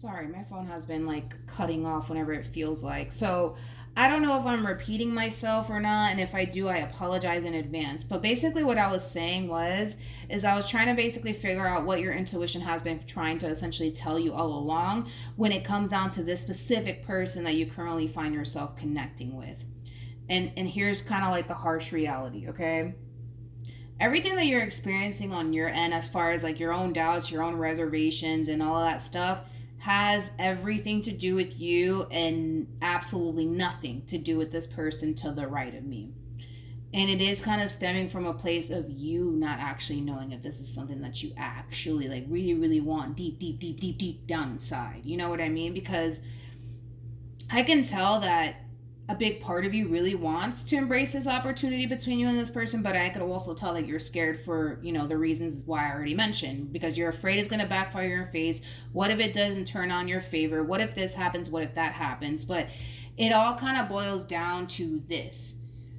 Sorry, my phone has been like cutting off whenever it feels like. So I don't know if I'm repeating myself or not, and if I do, I apologize in advance. But basically, what I was saying is I was trying to basically figure out what your intuition has been trying to essentially tell you all along when it comes down to this specific person that you currently find yourself connecting with. And here's kind of like the harsh reality, okay? Everything that you're experiencing on your end, as far as like your own doubts, your own reservations, and all of that stuff, has everything to do with you and absolutely nothing to do with this person to the right of me. And it is kind of stemming from a place of you not actually knowing if this is something that you actually like really, really want deep, deep, deep, deep, deep down inside. You know what I mean? Because I can tell that a big part of you really wants to embrace this opportunity between you and this person, but I could also tell that you're scared for, the reasons why I already mentioned, because you're afraid it's going to backfire in your face. What if it doesn't turn on your favor? What if this happens? What if that happens? But it all kind of boils down to this.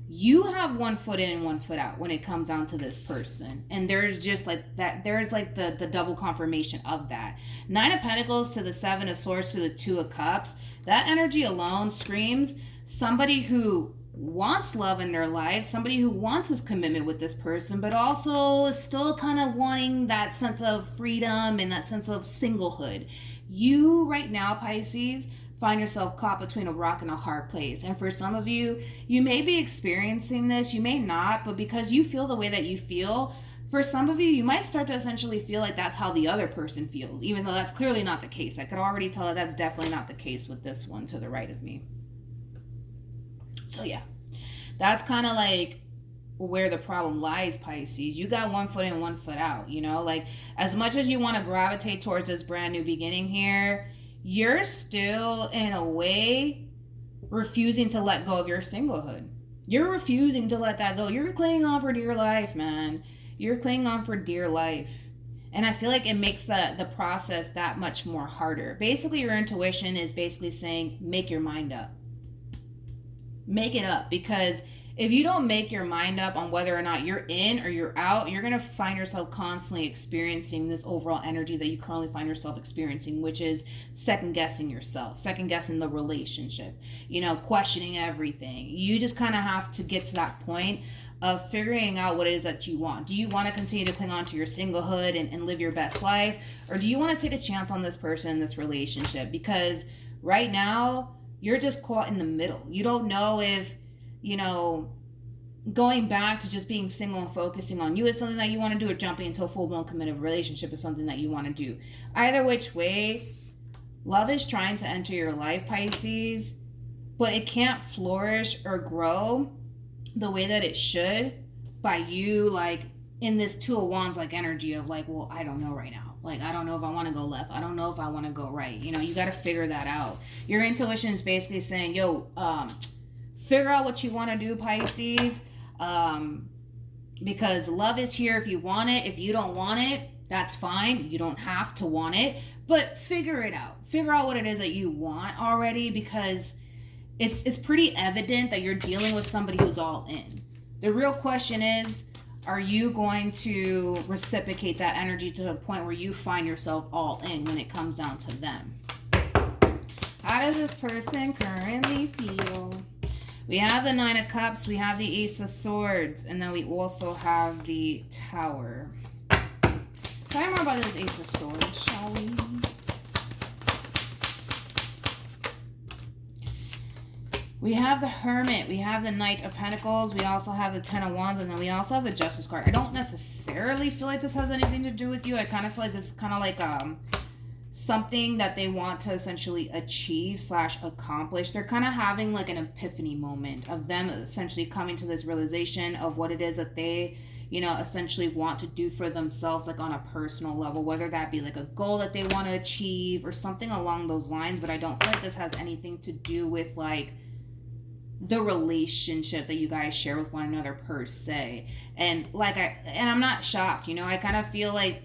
You have one foot in and one foot out when it comes down to this person. And there's just like that, there's like the double confirmation of that. Nine of Pentacles to the Seven of Swords to the Two of Cups. That energy alone screams somebody who wants love in their life, somebody who wants this commitment with this person, but also is still kind of wanting that sense of freedom and that sense of singlehood. You right now, Pisces, find yourself caught between a rock and a hard place. And for some of you, you may be experiencing this, you may not, but because you feel the way that you feel, for some of you, you might start to essentially feel like that's how the other person feels, even though that's clearly not the case. I could already tell that that's definitely not the case with this one to the right of me. So yeah, that's kind of like where the problem lies, Pisces. You got one foot in, one foot out, like as much as you want to gravitate towards this brand new beginning here, you're still in a way refusing to let go of your singlehood. You're refusing to let that go. You're clinging on for dear life, man. You're clinging on for dear life. And I feel like it makes the process that much more harder. Basically, your intuition is basically saying, make your mind up. Make it up, because if you don't make your mind up on whether or not you're in or you're out, you're going to find yourself constantly experiencing this overall energy that you currently find yourself experiencing, which is second guessing yourself, second guessing the relationship, questioning everything. You just kind of have to get to that point of figuring out what it is that you want. Do you want to continue to cling on to your singlehood and live your best life? Or do you want to take a chance on this person in this relationship? Because right now, you're just caught in the middle. You don't know if, going back to just being single and focusing on you is something that you want to do, or jumping into a full-blown committed relationship is something that you want to do. Either which way, love is trying to enter your life, Pisces, but it can't flourish or grow the way that it should by you, like, in this Two of Wands, like, energy of, like, well, I don't know right now. Like, I don't know if I want to go left. I don't know if I want to go right. You got to figure that out. Your intuition is basically saying, figure out what you want to do, Pisces. Because love is here if you want it. If you don't want it, that's fine. You don't have to want it. But figure it out. Figure out what it is that you want already, because it's pretty evident that you're dealing with somebody who's all in. The real question is, are you going to reciprocate that energy to a point where you find yourself all in when it comes down to them? How does this person currently feel? We have the Nine of Cups, we have the Ace of Swords, and then we also have the Tower. Tell me more about this Ace of Swords, shall we? We have the Hermit, we have the Knight of Pentacles, we also have the Ten of Wands, and then we also have the Justice card. I don't necessarily feel like this has anything to do with you. I kind of feel like this is kind of like something that they want to essentially achieve / accomplish. They're kind of having like an epiphany moment of them essentially coming to this realization of what it is that they, essentially want to do for themselves, like on a personal level, whether that be like a goal that they want to achieve or something along those lines. But I don't feel like this has anything to do with like the relationship that you guys share with one another per se. And I'm not shocked, I kind of feel like,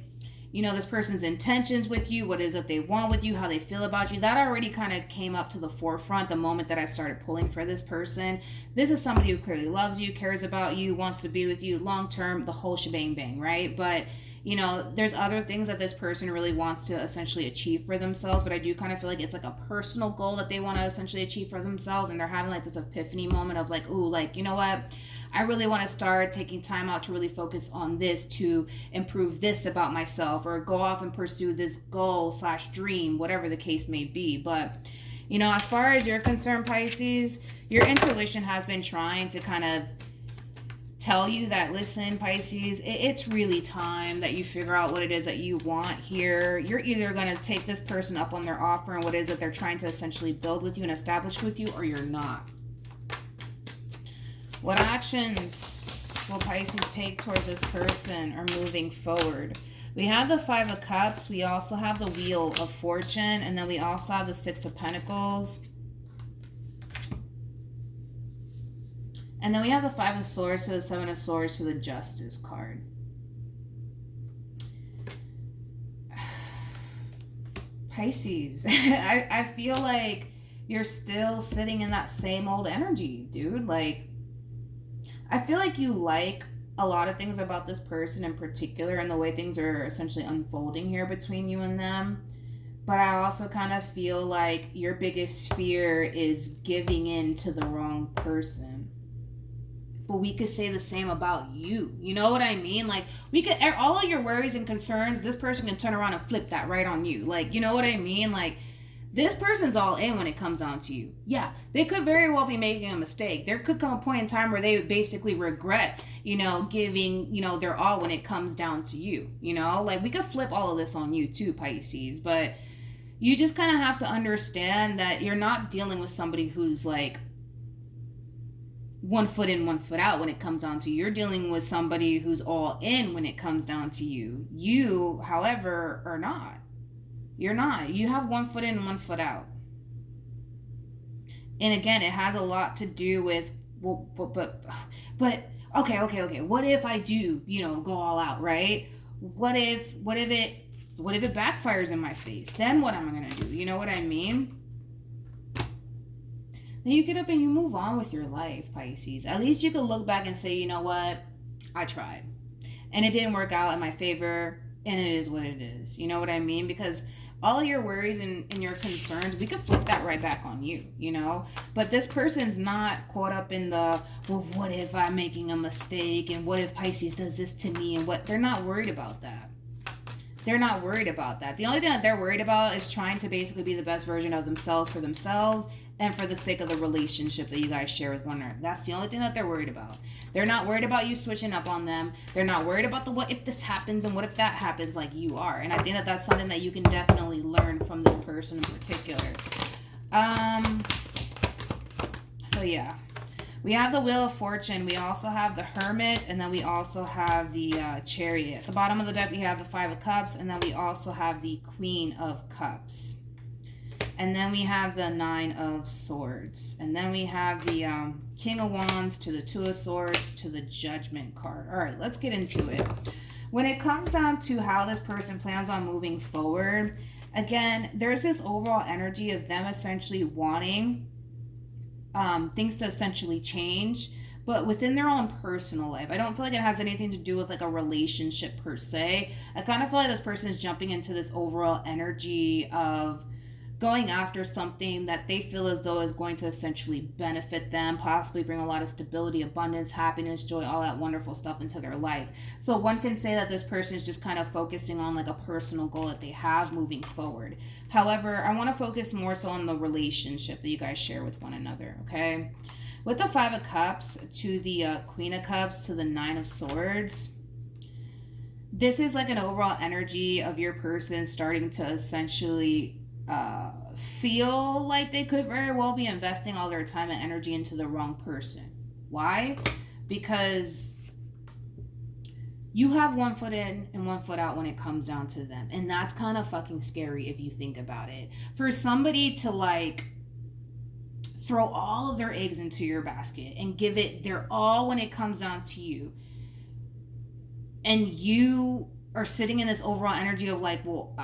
this person's intentions with you, what is it they want with you, how they feel about you, that already kind of came up to the forefront the moment that I started pulling for this person. This is somebody who clearly loves you, cares about you, wants to be with you long term, the whole shebang bang, right? But you know, there's other things that this person really wants to essentially achieve for themselves, but I do kind of feel like it's like a personal goal that they want to essentially achieve for themselves, and they're having like this epiphany moment of like, ooh, like, you know what, I really want to start taking time out to really focus on this to improve this about myself, or go off and pursue this goal slash dream, whatever the case may be. But you know, as far as you're concerned, Pisces, your intuition has been trying to kind of tell you that, listen, Pisces, it's really time that you figure out what it is that you want here. You're either going to take this person up on their offer and what it is that they're trying to essentially build with you and establish with you, or you're not. What actions will Pisces take towards this person or moving forward? We have the Five of Cups. We also have the Wheel of Fortune. And then we also have the Six of Pentacles. And then we have the Five of Swords to the Seven of Swords to the Justice card. Pisces, I feel like you're still sitting in that same old energy, dude. Like, I feel like you like a lot of things about this person in particular and the way things are essentially unfolding here between you and them. But I also kind of feel like your biggest fear is giving in to the wrong person. But we could say the same about you. You know what I mean? Like, we could, all of your worries and concerns, this person can turn around and flip that right on you. Like, you know what I mean? Like, this person's all in when it comes down to you. Yeah, they could very well be making a mistake. There could come a point in time where they basically regret, you know, giving, you know, their all when it comes down to you. You know, like, we could flip all of this on you too, Pisces. But you just kind of have to understand that you're not dealing with somebody who's like 1 foot in, 1 foot out when it comes down to you. You're dealing with somebody who's all in when it comes down to you. You, however, are not. You're not. You have 1 foot in, 1 foot out. And again, it has a lot to do with, well, but okay. What if I do, you know, go all out, right? What if it backfires in my face? Then what am I gonna do? You know what I mean? Then you get up and you move on with your life, Pisces. At least you could look back and say, you know what? I tried. And it didn't work out in my favor, and it is what it is. You know what I mean? Because all of your worries and your concerns, we could flip that right back on you, you know? But this person's not caught up in the, well, what if I'm making a mistake? And what if Pisces does this to me? And what? They're not worried about that. They're not worried about that. The only thing that they're worried about is trying to basically be the best version of themselves for themselves and for the sake of the relationship that you guys share with one another. That's the only thing that they're worried about. They're not worried about you switching up on them. They're not worried about the what if this happens and what if that happens like you are. And I think that that's something that you can definitely learn from this person in particular. So yeah. We have the Wheel of Fortune. We also have the Hermit. And then we also have the Chariot. At the bottom of the deck, we have the Five of Cups. And then we also have the Queen of Cups. And then we have the Nine of Swords. And then we have the King of Wands to the Two of Swords to the Judgment card. All right, let's get into it. When it comes down to how this person plans on moving forward, again, there's this overall energy of them essentially wanting things to essentially change, but within their own personal life. I don't feel like it has anything to do with like a relationship per se. I kind of feel like this person is jumping into this overall energy of going after something that they feel as though is going to essentially benefit them, possibly bring a lot of stability, abundance, happiness, joy, all that wonderful stuff into their life. So one can say that this person is just kind of focusing on like a personal goal that they have moving forward. However, I want to focus more so on the relationship that you guys share with one another, okay? With the Five of Cups to the Queen of Cups to the Nine of Swords, this is like an overall energy of your person starting to essentially feel like they could very well be investing all their time and energy into the wrong person. Why? Because you have 1 foot in and 1 foot out when it comes down to them. And that's kind of fucking scary if you think about it. For somebody to like throw all of their eggs into your basket and give it their all when it comes down to you, and you are sitting in this overall energy of like, well,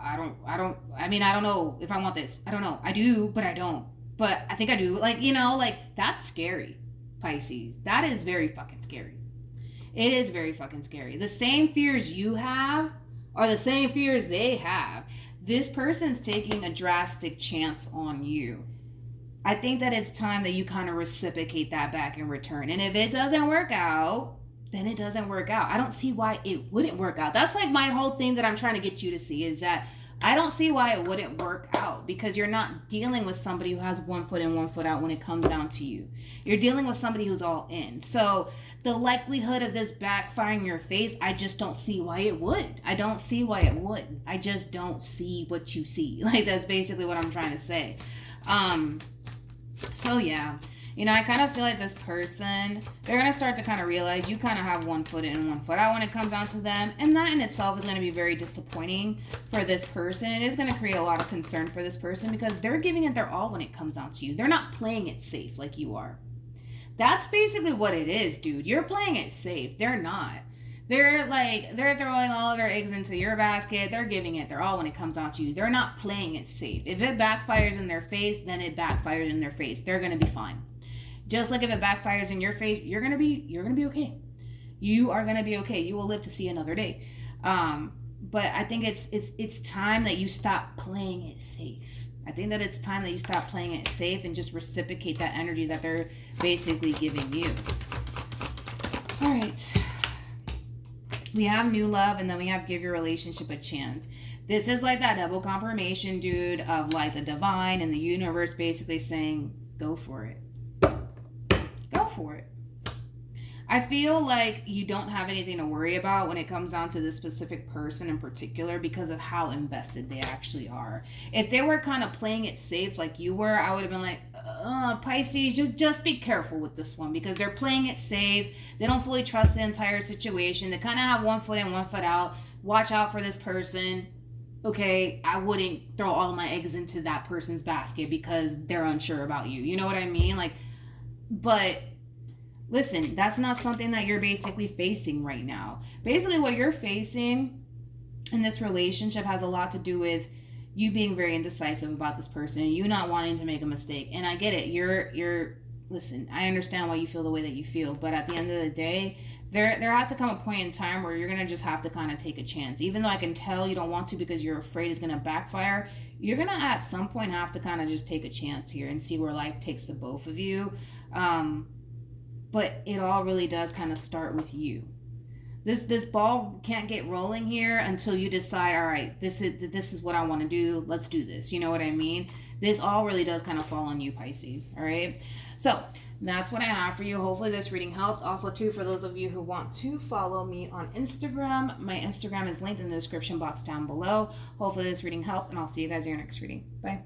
I don't know if I want this. I don't know. I do, but I don't. But I think I do. Like, you know, like, that's scary, Pisces. That is very fucking scary. It is very fucking scary. The same fears you have are the same fears they have. This person's taking a drastic chance on you. I think that it's time that you kind of reciprocate that back in return. And if it doesn't work out, then it doesn't work out. I don't see why it wouldn't work out. That's like my whole thing that I'm trying to get you to see, is that I don't see why it wouldn't work out, because you're not dealing with somebody who has 1 foot in, 1 foot out when it comes down to you. You're dealing with somebody who's all in. So the likelihood of this backfiring in your face, I just don't see why it would. I don't see why it would. I just don't see what you see. Like, that's basically what I'm trying to say. So yeah, you know, I kind of feel like this person, they're going to start to kind of realize you kind of have 1 foot in, 1 foot out when it comes down to them. And that in itself is going to be very disappointing for this person. It is going to create a lot of concern for this person, because they're giving it their all when it comes down to you. They're not playing it safe like you are. That's basically what it is, dude. You're playing it safe. They're not. They're throwing all of their eggs into your basket. They're giving it their all when it comes down to you. They're not playing it safe. If it backfires in their face, then it backfires in their face. They're going to be fine. Just like if it backfires in your face, you're going to be okay. You are going to be okay. You will live to see another day. But I think it's time that you stop playing it safe. I think that it's time that you stop playing it safe and just reciprocate that energy that they're basically giving you. All right. We have new love, and then we have give your relationship a chance. This is like that double confirmation, dude, of like the divine and the universe basically saying, go for it. Go for it. I feel like you don't have anything to worry about when it comes down to this specific person in particular, because of how invested they actually are. If they were kind of playing it safe like you were, I would have been like, Pisces, just be careful with this one, because they're playing it safe. They don't fully trust the entire situation. They kind of have 1 foot in, 1 foot out. Watch out for this person. Okay, I wouldn't throw all of my eggs into that person's basket because they're unsure about you. You know what I mean? Like, but listen, that's not something that you're basically facing right now. Basically, what you're facing in this relationship has a lot to do with you being very indecisive about this person, you not wanting to make a mistake. And I get it. Listen, I understand why you feel the way that you feel, but at the end of the day, there has to come a point in time where you're going to just have to kind of take a chance. Even though I can tell you don't want to because you're afraid it's going to backfire, you're going to at some point have to kind of just take a chance here and see where life takes the both of you. But it all really does kind of start with you. This ball can't get rolling here until you decide, all right, this is what I want to do. Let's do this. You know what I mean? This all really does kind of fall on you, Pisces. All right. So that's what I have for you. Hopefully this reading helped. Also, too, for those of you who want to follow me on Instagram, my Instagram is linked in the description box down below. Hopefully this reading helped, and I'll see you guys in your next reading. Bye.